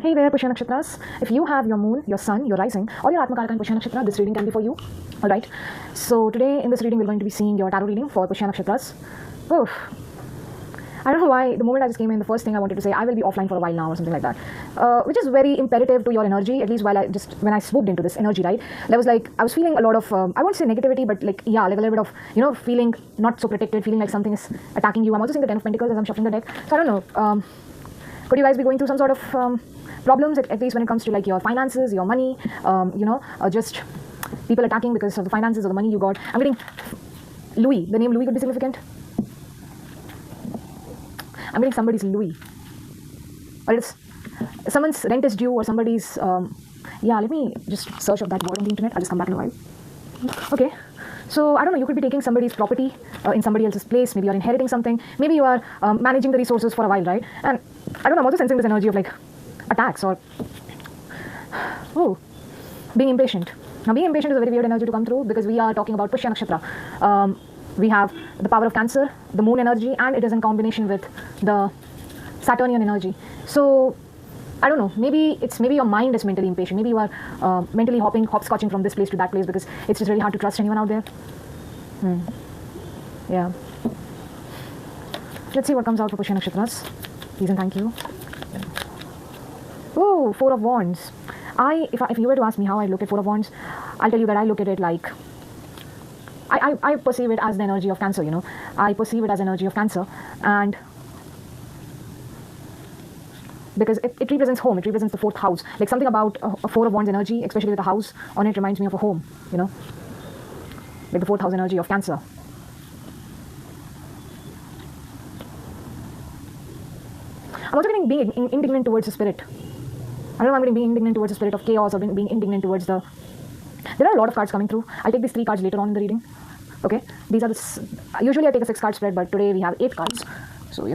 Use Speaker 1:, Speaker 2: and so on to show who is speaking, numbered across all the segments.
Speaker 1: Hey there, Pushya nakshatras. If you have your moon, your sun, your rising, or your Atmakaraka in Pushya nakshatra, this reading can be for you. Alright. So today in this reading, we're going to be seeing your tarot reading for Pushya nakshatras. Oof. I don't know why, the moment I just came in, the first thing I wanted to say, I will be offline for a while now or something like that. Which is very imperative to your energy, at least when I swooped into this energy, right? I was feeling a lot of, I won't say negativity, but like a little bit of, feeling not so protected, feeling like something is attacking you. I'm also seeing the Ten of Pentacles as I'm shuffling the deck. So I don't know, could you guys be going through some sort of problems, at least when it comes to like your finances, your money, just people attacking because of the finances or the money you got. I'm getting Louis. The name Louis could be significant. I'm getting somebody's Louis. Or it's someone's rent is due or somebody's, let me just search up that word on the internet. I'll just come back in a while. Okay. So, I don't know, you could be taking somebody's property in somebody else's place. Maybe you're inheriting something. Maybe you are managing the resources for a while, right? And I don't know, I'm also sensing this energy of like attacks or being impatient. Now, being impatient is a very weird energy to come through because we are talking about Pushya nakshatra. We have the power of Cancer, the moon energy, and it is in combination with the Saturnian energy. So, I don't know, maybe your mind is mentally impatient. Maybe you are mentally hopscotching from this place to that place because it's just really hard to trust anyone out there. Yeah. Let's see what comes out for Pushya nakshatras. Please and thank you. Oh, Four of Wands. If you were to ask me how I look at Four of Wands, I'll tell you that I look at it like I perceive it as the energy of Cancer, I perceive it as energy of Cancer, and because it represents home, it represents the fourth house. Like something about a Four of Wands energy, especially with a house on it, reminds me of a home, like the fourth house energy of Cancer. I'm also getting being indignant towards the spirit. I don't know if I'm getting being indignant towards the spirit of chaos or being indignant towards the... There are a lot of cards coming through. I'll take these 3 cards later on in the reading. Okay? These are usually I take a 6 card spread, but today we have 8 cards. So,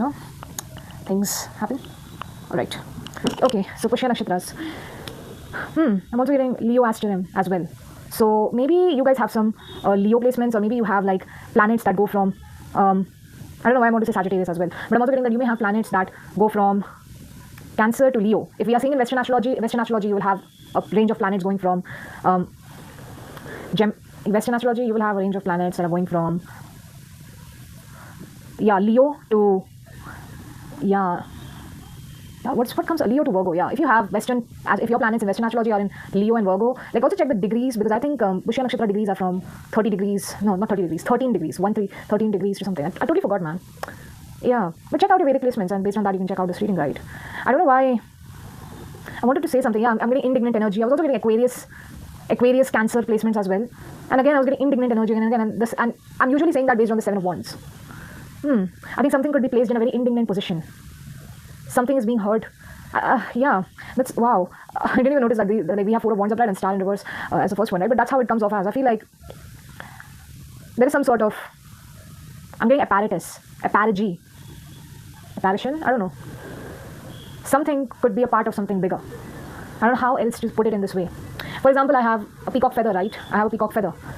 Speaker 1: things happen. Alright. Okay, so Pushya nakshatras. I'm also getting Leo asterism as well. So maybe you guys have some Leo placements, or maybe you have like planets that go from... I don't know why I want to say Sagittarius as well. But I'm also getting that you may have planets that go from Cancer to Leo. If we are seeing in Western astrology, you will have a range of planets going from... in Western astrology, you will have a range of planets that are going from... Leo to... what comes Leo to Virgo? If you have if your planets in Western astrology are in Leo and Virgo, like also check the degrees, because I think Pushya nakshatra degrees are from 30 degrees, no, not 30 degrees, 13 degrees, 13 degrees or something. I totally forgot, man. Yeah, but check out your Vedic placements, and based on that you can check out this reading, right? I don't know why I wanted to say something. I'm getting indignant energy. I was also getting Aquarius Cancer placements as well, and again I was getting indignant energy and I'm usually saying that based on the 7 of Wands. I think something could be placed in a very indignant position. Something is being hurt. That's wow. I didn't even notice that we have 4 of Wands upright and Star in reverse as the first one, right? But that's how it comes off as. I feel like there is some sort of... I'm getting apparatus, apparition. I don't know. Something could be a part of something bigger. I don't know how else to put it in this way. For example, I have a peacock feather,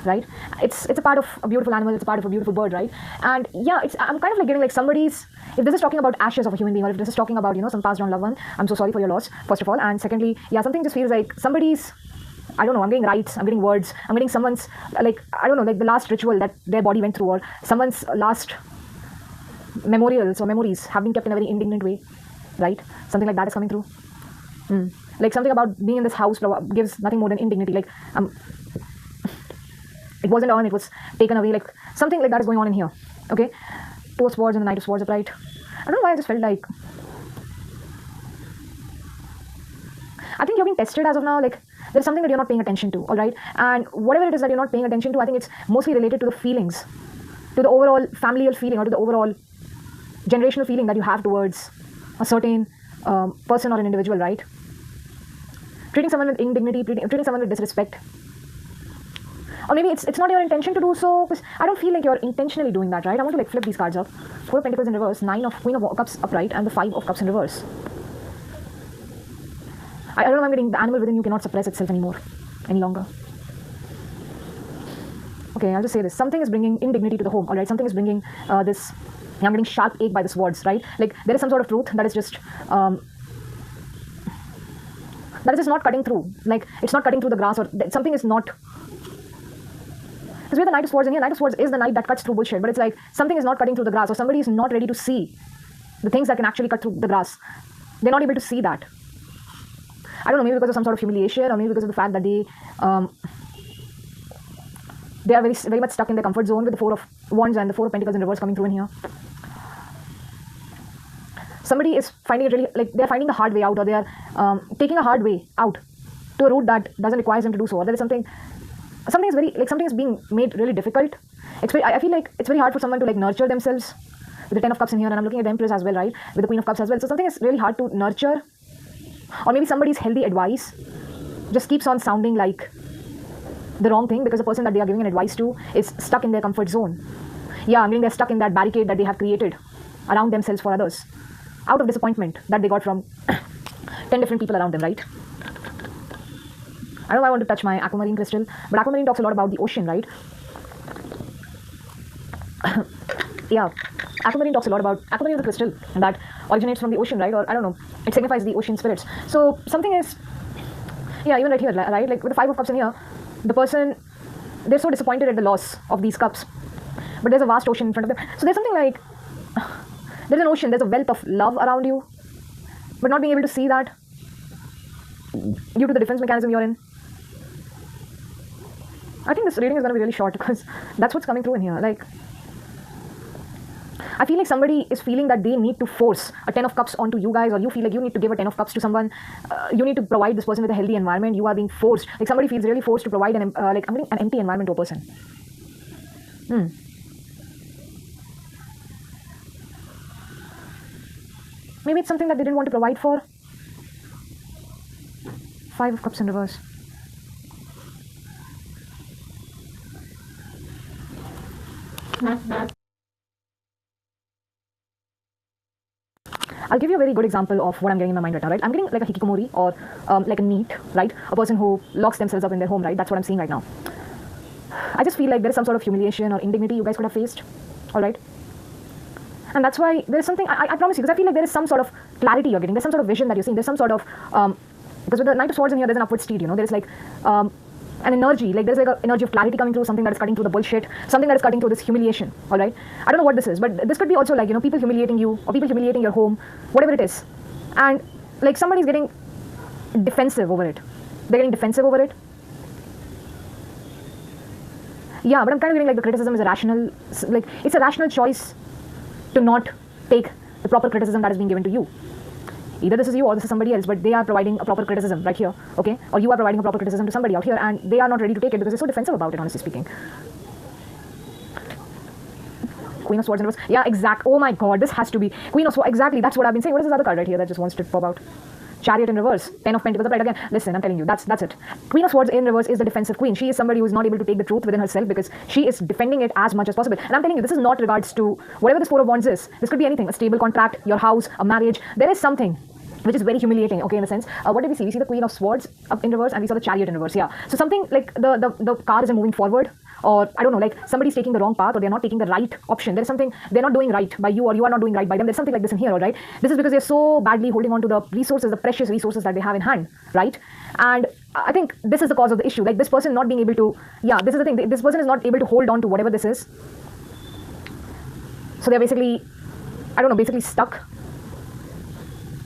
Speaker 1: right? It's a part of a beautiful animal, it's a part of a beautiful bird, right? And I'm kind of like getting like somebody's... If this is talking about ashes of a human being, or if this is talking about, some passed on loved one, I'm so sorry for your loss, first of all. And secondly, something just feels like somebody's... I don't know, I'm getting rites, I'm getting words, I'm getting someone's, like, I don't know, like the last ritual that their body went through, or someone's last memorials or memories have been kept in a very indignant way, right? Something like that is coming through. Like something about being in this house gives nothing more than indignity. Like, it wasn't earned, it was taken away. Like, something like that is going on in here. Okay? 2 of Swords and the Knight of Swords upright. I don't know why I just felt like... I think you're being tested as of now. Like, there's something that you're not paying attention to, alright? And whatever it is that you're not paying attention to, I think it's mostly related to the feelings, to the overall familial feeling, or to the overall generational feeling that you have towards a certain person or an individual, right? Treating someone with indignity, treating someone with disrespect. Or maybe it's not your intention to do so, because I don't feel like you're intentionally doing that, right? I want to like flip these cards up. 4 of Pentacles in reverse, Queen of Cups upright, and the 5 of Cups in reverse. I don't know, I'm getting the animal within you cannot suppress itself any longer. Okay, I'll just say this. Something is bringing indignity to the home, alright? Something is bringing this... I'm getting sharp ache by the swords, right? Like, there is some sort of truth that is just... that is just not cutting through. Like, it's not cutting through the grass, or something is not. Because we have the Knight of Swords in here. Knight of Swords is the knight that cuts through bullshit, but it's like something is not cutting through the grass, or somebody is not ready to see the things that can actually cut through the grass. They're not able to see that. I don't know, maybe because of some sort of humiliation, or maybe because of the fact that they are very, very much stuck in their comfort zone with the Four of Wands and the Four of Pentacles in reverse coming through in here. Somebody is finding it really, like, they're finding the hard way out, or they are taking a hard way out to a route that doesn't require them to do so, or there is something is very, like, something is being made really difficult. I feel like it's very hard for someone to, like, nurture themselves with the Ten of Cups in here, and I'm looking at the Empress as well, right, with the Queen of Cups as well. So something is really hard to nurture, or maybe somebody's healthy advice just keeps on sounding like the wrong thing, because the person that they are giving an advice to is stuck in their comfort zone. Yeah, I mean, they're stuck in that barricade that they have created around themselves for others, out of disappointment that they got from 10 different people around them, right? I don't know why I want to touch my aquamarine crystal, but aquamarine talks a lot about the ocean, right? Yeah, aquamarine talks a lot about, aquamarine is a crystal that originates from the ocean, right? Or I don't know, it signifies the ocean spirits. So something is, yeah, even right here, right? Like with the Five of Cups in here, the person, they're so disappointed at the loss of these cups, but there's a vast ocean in front of them. So there's something like, there's an ocean, there's a wealth of love around you, but not being able to see that due to the defense mechanism you're in. I think this reading is going to be really short, because that's what's coming through in here. Like, I feel like somebody is feeling that they need to force a Ten of Cups onto you guys, or you feel like you need to give a Ten of Cups to someone. You need to provide this person with a healthy environment. You are being forced. Like, somebody feels really forced to provide an empty environment to a person. Maybe it's something that they didn't want to provide for. Five of Cups in reverse. I'll give you a very good example of what I'm getting in my mind right now, right? I'm getting like a hikikomori, or like a neat, right? A person who locks themselves up in their home, right? That's what I'm seeing right now. I just feel like there is some sort of humiliation or indignity you guys could have faced, all right? And that's why there's something, I promise you, because I feel like there is some sort of clarity you're getting. There's some sort of vision that you're seeing. There's some sort of, because with the Knight of Swords in here, there's an upward steed, you know? There's like an energy, like there's like an energy of clarity coming through, something that is cutting through the bullshit, something that is cutting through this humiliation, all right? I don't know what this is, but this could be also like, you know, people humiliating you, or people humiliating your home, whatever it is. And like somebody's getting defensive over it. They're getting defensive over it. Yeah, but I'm kind of feeling like the criticism is a rational, like it's a rational choice to not take the proper criticism that is being given to you. Either this is you or this is somebody else, but they are providing a proper criticism right here, okay? Or you are providing a proper criticism to somebody out here, and they are not ready to take it because they're so defensive about it, honestly speaking. Queen of Swords in reverse. Yeah, oh my god, this has to be Queen of Swords. Exactly, that's what I've been saying. What is this other card right here that just wants to pop out? Chariot in reverse, Ten of Pentacles upright again. Listen, I'm telling you, that's it. Queen of Swords in reverse is the defensive queen. She is somebody who is not able to take the truth within herself because she is defending it as much as possible. And I'm telling you, this is not regards to whatever this Four of Wands is. This could be anything, a stable contract, your house, a marriage. There is something which is very humiliating, okay, in a sense. What did we see? We see the Queen of Swords up in reverse, and we saw the Chariot in reverse, yeah. So something like the car isn't moving forward, or I don't know, like somebody's taking the wrong path, or they're not taking the right option. There's something they're not doing right by you, or you are not doing right by them. There's something like this in here, all right? This is because they're so badly holding on to the resources, the precious resources that they have in hand, right? And I think this is the cause of the issue. Like this person not being able to, yeah, this is the thing. This person is not able to hold on to whatever this is. So they're basically, I don't know, basically stuck.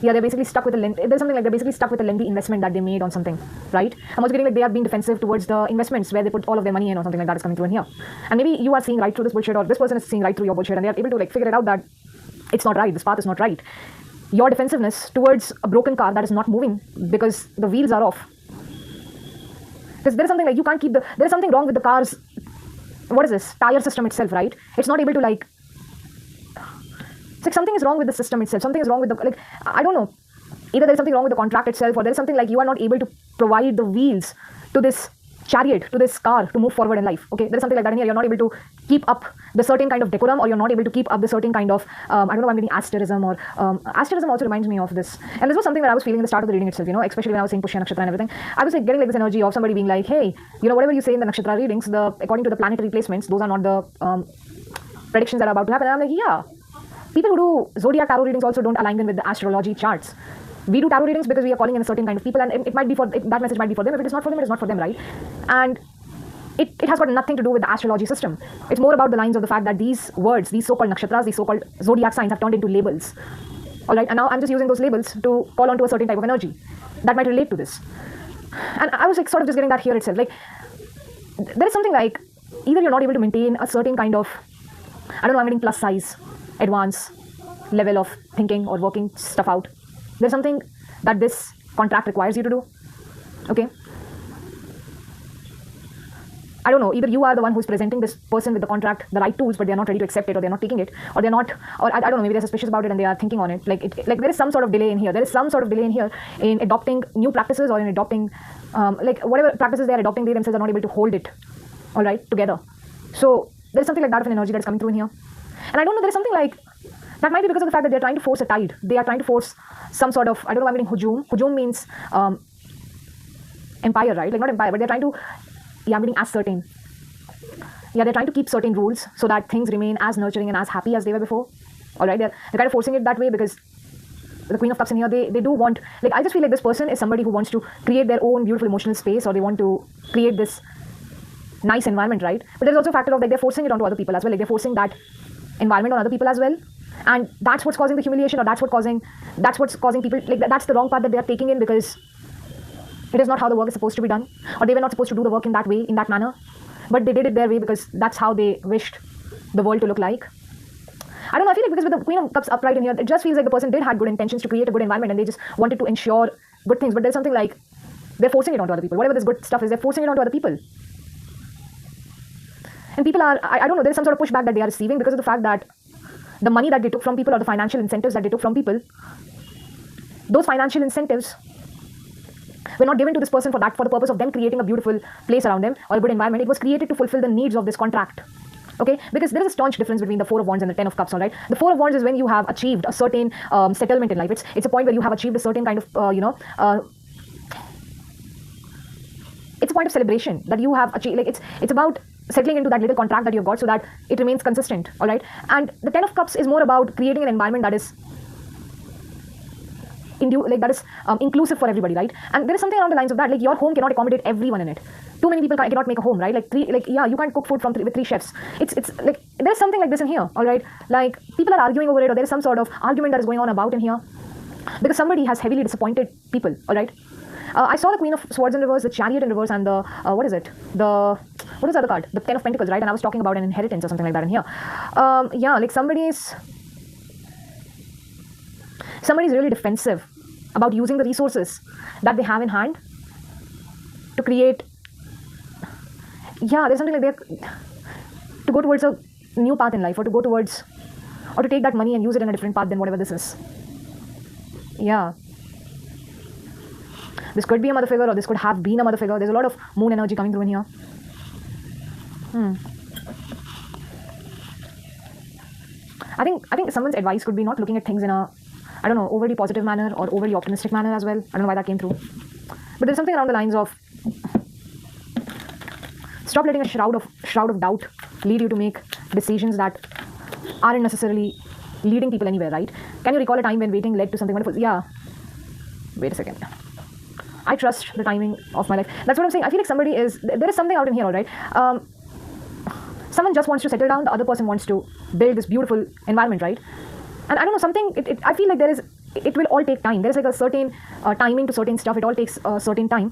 Speaker 1: Yeah, they're basically stuck with there's something like they're basically stuck with a lengthy investment that they made on something, right? I'm also getting like they are being defensive towards the investments where they put all of their money in, or something like that is coming through in here. And maybe you are seeing right through this bullshit, or this person is seeing right through your bullshit, and they are able to like figure it out that it's not right, this path is not right. Your defensiveness towards a broken car that is not moving because the wheels are off. Because there's something like you can't keep there's something wrong with the car's, what is this, tire system itself, right? It's not able to like, it's like something is wrong with the system itself. Something is wrong with the, like, I don't know. Either there's something wrong with the contract itself, or there's something like you are not able to provide the wheels to this chariot, to this car to move forward in life. Okay, there's something like that in here. You're not able to keep up the certain kind of decorum, or you're not able to keep up the certain kind of, I don't know, I'm getting asterism, or asterism also reminds me of this. And this was something that I was feeling in the start of the reading itself, you know, especially when I was saying Pushya nakshatra and everything. I was like getting like this energy of somebody being like, hey, you know, whatever you say in the nakshatra readings, according to the planetary placements, those are not the predictions that are about to happen. And I'm like, yeah. People who do zodiac tarot readings also don't align them with the astrology charts. We do tarot readings because we are calling in a certain kind of people, and it might be for, that message might be for them. If it is not for them, it is not for them, right? And it has got nothing to do with the astrology system. It's more about the lines of the fact that these words, these so-called nakshatras, these so-called zodiac signs have turned into labels. All right, and now I'm just using those labels to call on to a certain type of energy that might relate to this. And I was like sort of just getting that here itself. Like, there is something like, either you're not able to maintain a certain kind of, I don't know, I'm getting plus size, advanced level of thinking or working stuff out. There's something that this contract requires you to do. Okay. I don't know, either you are the one who's presenting this person with the contract, the right tools, but they're not ready to accept it, or they're not taking it, or they're not, or I don't know, maybe they're suspicious about it and they are thinking on it. Like, like there is some sort of delay in here. There is some sort of delay in here in adopting new practices, or in adopting, like whatever practices they are adopting, they themselves are not able to hold it, all right, together. So there's something like that of an energy that's coming through in here. And I don't know, there's something like, that might be because of the fact that they're trying to force a tide. They are trying to force some sort of, I don't know, I'm getting hujum. Hujum means empire, right? Like not empire, but they're trying to, yeah, I'm getting as certain. Yeah, they're trying to keep certain rules so that things remain as nurturing and as happy as they were before. All right, they're kind of forcing it that way because the Queen of Cups in here, they do want, like, I just feel like this person is somebody who wants to create their own beautiful emotional space, or they want to create this nice environment, right? But there's also a factor of like they're forcing it onto other people as well. Like they're forcing that environment on other people as well. And that's what's causing the humiliation, or that's what's causing people, like that's the wrong path that they are taking in, because it is not how the work is supposed to be done, or they were not supposed to do the work in that way, in that manner. But they did it their way because that's how they wished the world to look like. I don't know, I feel like because with the Queen of Cups upright in here, it just feels like the person did have good intentions to create a good environment, and they just wanted to ensure good things. But there's something like they're forcing it onto other people. Whatever this good stuff is, they're forcing it onto other people. And people are, I don't know, there's some sort of pushback that they are receiving because of the fact that the money that they took from people, or the financial incentives that they took from people, those financial incentives were not given to this person for the purpose of them creating a beautiful place around them or a good environment. It was created to fulfill the needs of this contract. Okay, because there is a staunch difference between the Four of Wands and the Ten of Cups. All right, the Four of Wands is when you have achieved a certain settlement in life. It's a point where you have achieved a certain kind of it's a point of celebration that you have achieved. Like it's about settling into that little contract that you've got so that it remains consistent. All right, and the Ten of Cups is more about creating an environment that is inclusive for everybody, right? And there is something along the lines of that, like your home cannot accommodate everyone in it. Too many people cannot make a home, right? You can't cook food with three chefs. It's like there's something like this in here, all right? Like people are arguing over it, or there is some sort of argument that is going on about in here because somebody has heavily disappointed people, all right? I saw the Queen of Swords in reverse, the Chariot in reverse, and the what is the other card? The Ten of Pentacles, right? And I was talking about an inheritance or something like that in here. Yeah, like somebody's really defensive about using the resources that they have in hand to create. Yeah, there's something like to go towards a new path in life, or to go towards, or to take that money and use it in a different path than whatever this is. Yeah. This could be a mother figure, or this could have been a mother figure. There's a lot of moon energy coming through in here. I think someone's advice could be not looking at things in a, I don't know, overly positive manner or overly optimistic manner as well. I don't know why that came through. But there's something around the lines of stop letting a shroud of doubt lead you to make decisions that aren't necessarily leading people anywhere, right? Can you recall a time when waiting led to something wonderful? Yeah. Wait a second. I trust the timing of my life. That's what I'm saying. I feel like there is something out in here, all right? Someone just wants to settle down. The other person wants to build this beautiful environment, right? And I don't know, I feel like it will all take time. There's like a certain timing to certain stuff. It all takes a certain time.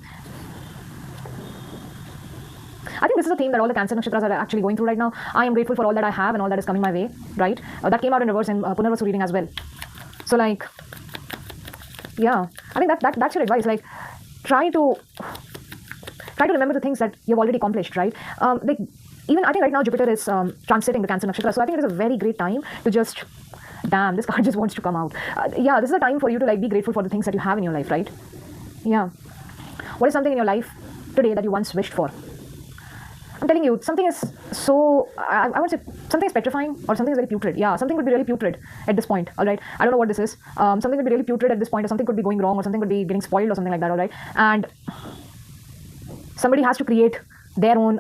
Speaker 1: I think this is a theme that all the Cancer nakshatras are actually going through right now. I am grateful for all that I have and all that is coming my way, right? That came out in reverse in Punarvasu reading as well. So like, yeah, I think that's your advice. Like, try to remember the things that you've already accomplished, right? Like, even I think right now Jupiter is transiting the Cancer nakshatra, so I think it is a very great time to just, damn, this card just wants to come out. Yeah, this is a time for you to like be grateful for the things that you have in your life, right? Yeah. What is something in your life today that you once wished for? I'm telling you, something is so, I want to say, something is petrifying, or something is very putrid. Yeah, something could be really putrid at this point, all right? I don't know what this is. Something could be really putrid at this point, or something could be going wrong, or something could be getting spoiled, or something like that, all right? And somebody has to create their own,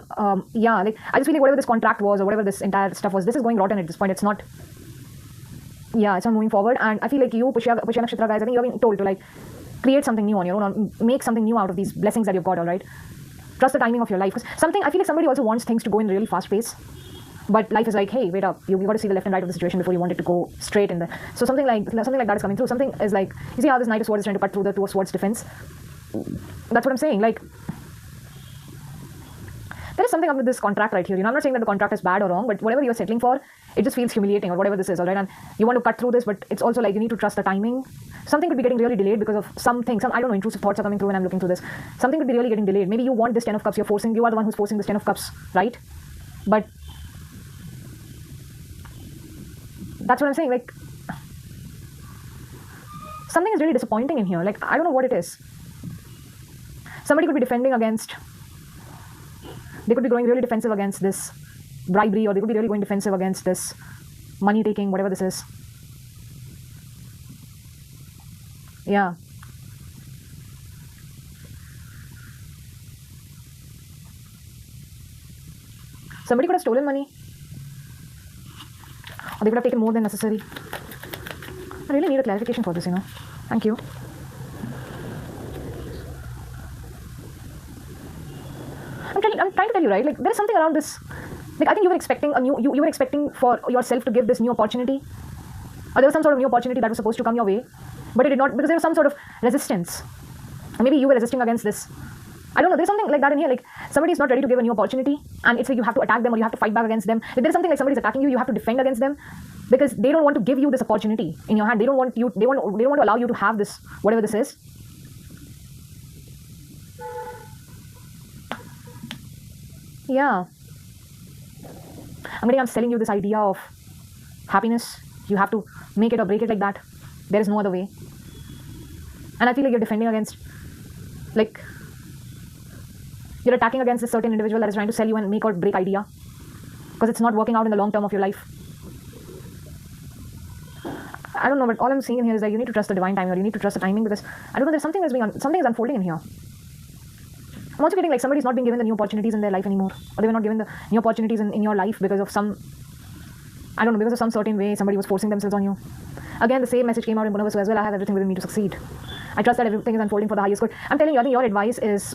Speaker 1: yeah, like, I just feel like whatever this contract was, or whatever this entire stuff was, this is going rotten at this point. It's not Yeah, it's not moving forward. And I feel like you, Pushya Nakshatra guys, I think you're being told to like create something new on your own, or make something new out of these blessings that you've got, all right? Trust the timing of your life. Because something, I feel like somebody also wants things to go in really fast pace. But life is like, hey, wait up. You got to see the left and right of the situation before you want it to go straight in there. So something like that is coming through. Something is like, you see how this Knight of Swords is trying to cut through the Two of Swords defense? That's what I'm saying. Like, there is something up with this contract right here. You know, I'm not saying that the contract is bad or wrong, but whatever you're settling for, it just feels humiliating, or whatever this is, all right? And you want to cut through this, but it's also like you need to trust the timing. Something could be getting really delayed because of something. I don't know, intrusive thoughts are coming through when I'm looking through this. Something could be really getting delayed. Maybe you want this 10 of Cups. You are the one who's forcing this 10 of Cups, right? But that's what I'm saying. Like, something is really disappointing in here. Like, I don't know what it is. Somebody could be defending against, they could be going really defensive against this bribery, or they could be really going defensive against this money taking, whatever this is. Yeah. Somebody could have stolen money, or they could have taken more than necessary. I really need a clarification for this, you know. Thank you. I'm trying to tell you, right? Like, there is something around this. Like, I think you were expecting you were expecting for yourself to give this new opportunity, or there was some sort of new opportunity that was supposed to come your way, but it did not, because there was some sort of resistance. Or maybe you were resisting against this. I don't know. There's something like that in here. Like, somebody is not ready to give a new opportunity, and it's like you have to attack them, or you have to fight back against them. Like, there's something like somebody's attacking you. You have to defend against them because they don't want to give you this opportunity in your hand. They don't want to allow you to have this, whatever this is. Yeah. I'm selling you this idea of happiness. You have to make it or break it like that. There is no other way. And I feel like you're defending against, like, you're attacking against this certain individual that is trying to sell you a make or break idea, because it's not working out in the long term of your life. I don't know, but all I'm seeing in here is that you need to trust the divine timing, or you need to trust the timing, because I don't know, there's something something is unfolding in here. I'm also getting like somebody's not being given the new opportunities in their life anymore, or they were not given the new opportunities in your life because of some, I don't know, because of some certain way somebody was forcing themselves on you. Again, the same message came out in Bunavas as well. I have everything within me to succeed. I trust that everything is unfolding for the highest good. I'm telling you, I think your advice is,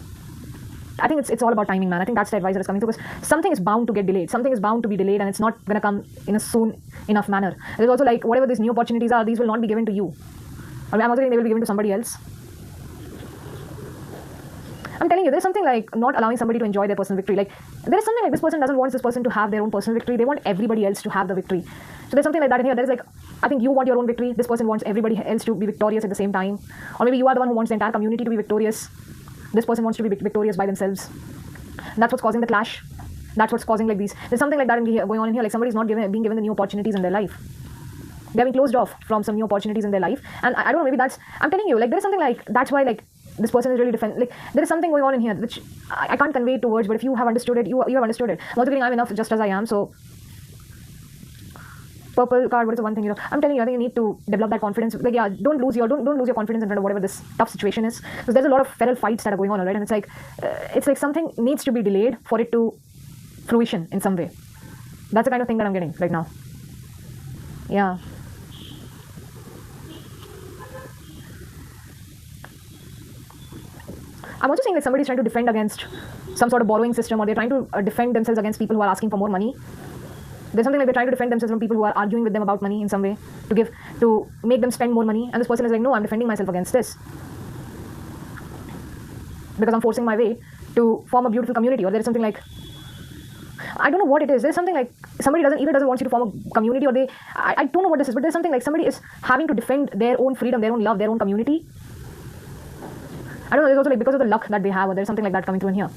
Speaker 1: I think it's all about timing, man. I think that's the advice that is coming through, because something is bound to get delayed. Something is bound to be delayed, and it's not going to come in a soon enough manner. There's also like, whatever these new opportunities are, these will not be given to you. I mean, I'm also saying they will be given to somebody else. I'm telling you, there's something like not allowing somebody to enjoy their personal victory. Like, there is something like this person doesn't want this person to have their own personal victory. They want everybody else to have the victory. So there's something like that in here. There's like, I think you want your own victory. This person wants everybody else to be victorious at the same time. Or maybe you are the one who wants the entire community to be victorious. This person wants to be victorious by themselves. And that's what's causing the clash. That's what's causing like these. There's something like that going on in here. Like, somebody's not being given the new opportunities in their life. They're being closed off from some new opportunities in their life. And I don't know, maybe that's, I'm telling you, like, there's something like, that's why, like, this person is really like, there is something going on in here which I can't convey to words, but if you have understood it, you have understood it. I'm also getting I'm enough just as I am. So purple card, what is the one thing, you know, I'm telling you, I think you need to develop that confidence. Like, yeah, don't lose your confidence in front of whatever this tough situation is, because there's a lot of feral fights that are going on, alright? And it's like something needs to be delayed for it to fruition in some way. That's the kind of thing that I'm getting right now. Yeah. I'm also saying like somebody's trying to defend against some sort of borrowing system, or they're trying to defend themselves against people who are asking for more money. There's something like they're trying to defend themselves from people who are arguing with them about money in some way, to make them spend more money. And this person is like, no, I'm defending myself against this, because I'm forcing my way to form a beautiful community. Or there is something like, I don't know what it is. There's something like somebody doesn't want you to form a community, or I don't know what this is, but there's something like somebody is having to defend their own freedom, their own love, their own community. I don't know, there's also like because of the luck that they have, or there's something like that coming through in here.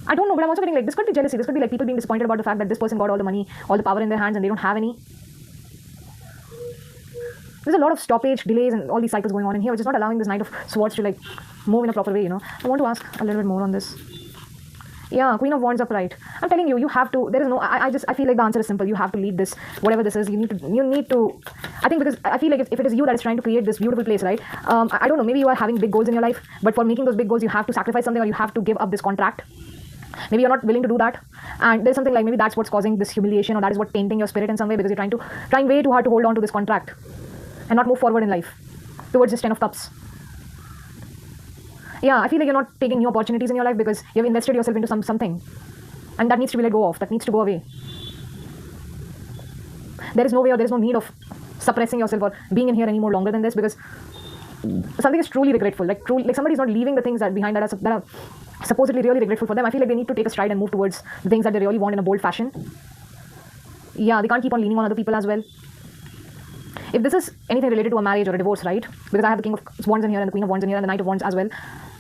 Speaker 1: I don't know, but I'm also getting like, this could be jealousy. This could be like people being disappointed about the fact that this person got all the money, all the power in their hands, and they don't have any. There's a lot of stoppage, delays, and all these cycles going on in here, which is not allowing this Knight of Swords to like move in a proper way, you know. I want to ask a little bit more on this. Yeah, Queen of Wands upright. I'm telling you, you have to, there is no, I feel like the answer is simple. You have to lead this, whatever this is, you need to, I think, because I feel like if it is you that is trying to create this beautiful place, right? I don't know, maybe you are having big goals in your life, but for making those big goals, you have to sacrifice something, or you have to give up this contract. Maybe you're not willing to do that, and there's something like maybe that's what's causing this humiliation, or that is what tainting your spirit in some way, because you're trying way too hard to hold on to this contract and not move forward in life towards this 10 of cups. Yeah, I feel like you're not taking new opportunities in your life because you've invested yourself into something, and that needs to be let go of. That needs to go away. There is no way, or there is no need of suppressing yourself or being in here any more longer than this, because something is truly regretful. Like somebody's not leaving the things that behind that are supposedly really regretful for them. I feel like they need to take a stride and move towards the things that they really want in a bold fashion. Yeah, they can't keep on leaning on other people as well. If this is anything related to a marriage or a divorce, right? Because I have the King of Wands in here and the Queen of Wands in here and the Knight of Wands as well.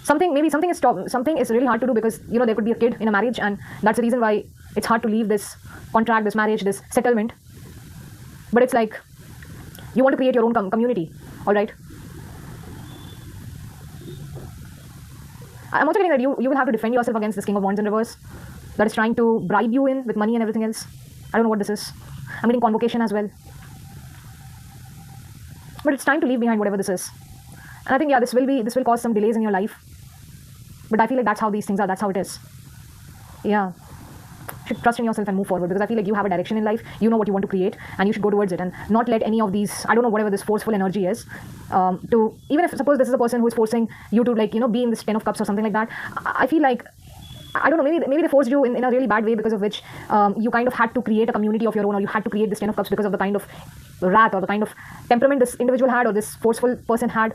Speaker 1: Something is really hard to do, because there could be a kid in a marriage, and that's the reason why it's hard to leave this contract, this marriage, this settlement. But it's like you want to create your own community, all right? I'm also getting that you will have to defend yourself against this King of Wands in reverse that is trying to bribe you in with money and everything else. I don't know what this is. I'm getting convocation as well. But it's time to leave behind whatever this is. And I think, yeah, this will cause some delays in your life. But I feel like that's how these things are. That's how it is. Yeah. You should trust in yourself and move forward, because I feel like you have a direction in life. You know what you want to create, and you should go towards it and not let any of these, I don't know, whatever this forceful energy is, to, even if suppose this is a person who is forcing you to, like, be in this 10 of cups or something like that. I feel like, I don't know, maybe they forced you in a really bad way, because of which you kind of had to create a community of your own, or you had to create this 10 of cups because of the kind of wrath or the kind of temperament this individual had, or this forceful person had.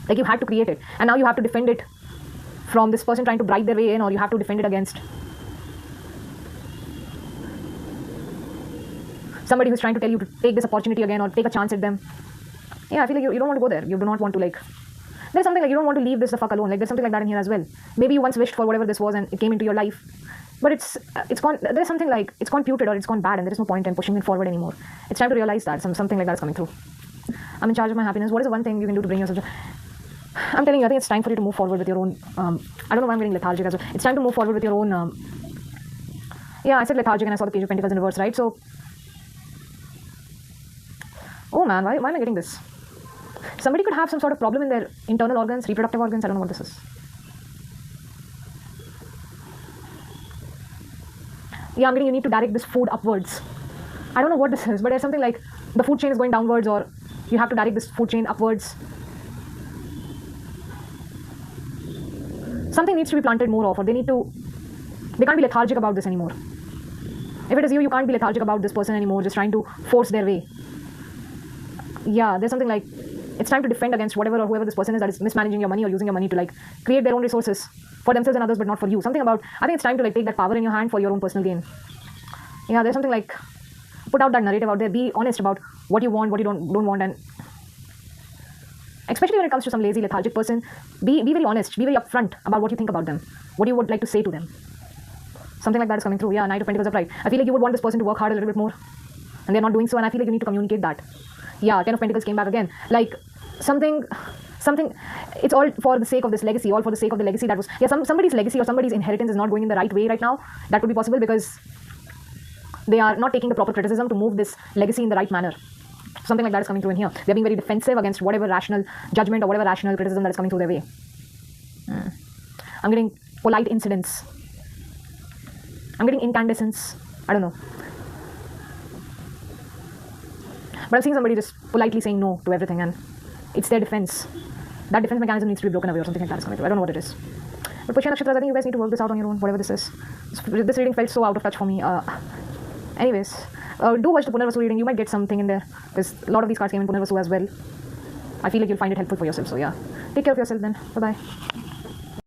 Speaker 1: Like, you had to create it, and now you have to defend it from this person trying to bribe their way in, or you have to defend it against somebody who's trying to tell you to take this opportunity again or take a chance at them. Yeah, I feel like you don't want to go there. You do not want to, like, there's something like you don't want to leave this the fuck alone. Like, there's something like that in here as well. Maybe you once wished for whatever this was and it came into your life, but it's gone. There's something like it's gone putrid, or it's gone bad, and there is no point in pushing it forward anymore. It's time to realize that something like that's coming through. I'm in charge of my happiness. What is the one thing you can do to bring yourself? I'm telling you, I think it's time for you to move forward with your own. I don't know why I'm getting lethargic as well. It's time to move forward with your own. Yeah, I said lethargic and I saw the Page of Pentacles in reverse, right? So, oh man, why am I getting this? Somebody could have some sort of problem in their internal organs, reproductive organs. I don't know what this is. Yeah, I'm getting you need to direct this food upwards. I don't know what this is, but there's something like the food chain is going downwards, or you have to direct this food chain upwards. Something needs to be planted more of, or they can't be lethargic about this anymore. If it is you, you can't be lethargic about this person anymore, just trying to force their way. Yeah, there's something like it's time to defend against whatever or whoever this person is that is mismanaging your money or using your money to, like, create their own resources for themselves and others, but not for you. Something about, I think it's time to, like, take that power in your hand for your own personal gain. Yeah, there's something like, put out that narrative out there. Be honest about what you want, what you don't want, and especially when it comes to some lazy, lethargic person, be very honest, be very upfront about what you think about them, what you would like to say to them. Something like that is coming through. Yeah, Knight of Pentacles upright. I feel like you would want this person to work hard a little bit more, and they're not doing so, and I feel like you need to communicate that. Yeah, 10 of Pentacles came back again. Like, something, it's all for the sake of this legacy, all for the sake of the legacy that was, yeah, somebody's legacy or somebody's inheritance is not going in the right way right now. That would be possible because they are not taking the proper criticism to move this legacy in the right manner. Something like that is coming through in here. They're being very defensive against whatever rational judgment or whatever rational criticism that is coming through their way. I'm getting polite incidents. I'm getting incandescence. I don't know. But I'm seeing somebody just politely saying no to everything, and it's their defense. That defense mechanism needs to be broken away, or something like that is coming through. I don't know what it is. But Pushya nakshatras, I think you guys need to work this out on your own, whatever this is. This reading felt so out of touch for me. Anyways, do watch the Punarvasu reading. You might get something in there, because a lot of these cards came in Punarvasu as well. I feel like you'll find it helpful for yourself. So yeah, take care of yourself then. Bye-bye.